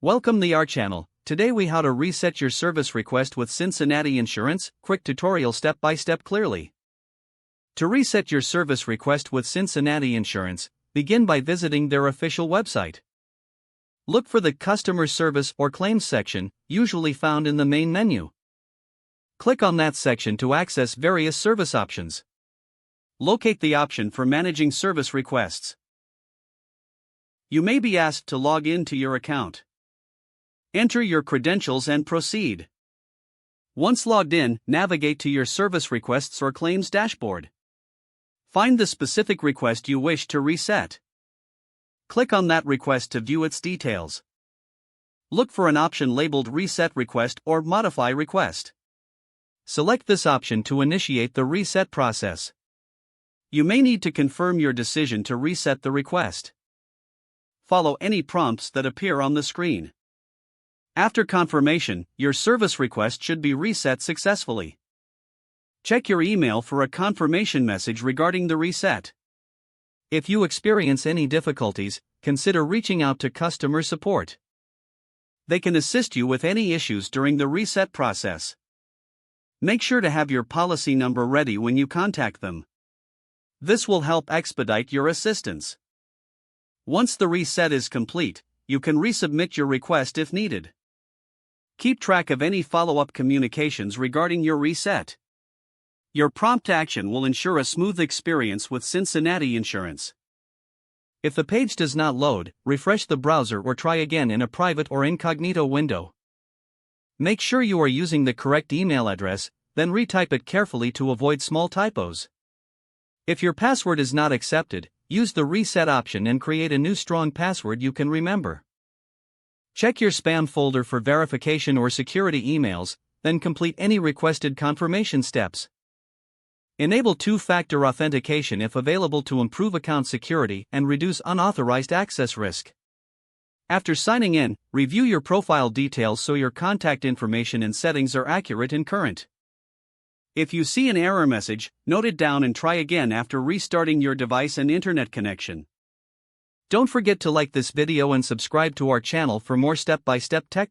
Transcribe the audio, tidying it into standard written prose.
Welcome to our channel. Today we how to reset your service request with Cincinnati Insurance. Quick tutorial step by step clearly. To reset your service request with Cincinnati Insurance, begin by visiting their official website. Look for the Customer Service or Claims section, usually found in the main menu. Click on that section to access various service options. Locate the option for Managing Service Requests. You may be asked to log in to your account. Enter your credentials and proceed. Once logged in, navigate to your service requests or claims dashboard. Find the specific request you wish to reset. Click on that request to view its details. Look for an option labeled Reset Request or Modify Request. Select this option to initiate the reset process. You may need to confirm your decision to reset the request. Follow any prompts that appear on the screen. After confirmation, your service request should be reset successfully. Check your email for a confirmation message regarding the reset. If you experience any difficulties, consider reaching out to customer support. They can assist you with any issues during the reset process. Make sure to have your policy number ready when you contact them. This will help expedite your assistance. Once the reset is complete, you can resubmit your request if needed. Keep track of any follow-up communications regarding your reset. Your prompt action will ensure a smooth experience with Cincinnati Insurance. If the page does not load, refresh the browser or try again in a private or incognito window. Make sure you are using the correct email address, then retype it carefully to avoid small typos. If your password is not accepted, use the reset option and create a new strong password you can remember. Check your spam folder for verification or security emails, then complete any requested confirmation steps. Enable two-factor authentication if available to improve account security and reduce unauthorized access risk. After signing in, review your profile details so your contact information and settings are accurate and current. If you see an error message, note it down and try again after restarting your device and internet connection. Don't forget to like this video and subscribe to our channel for more step-by-step tech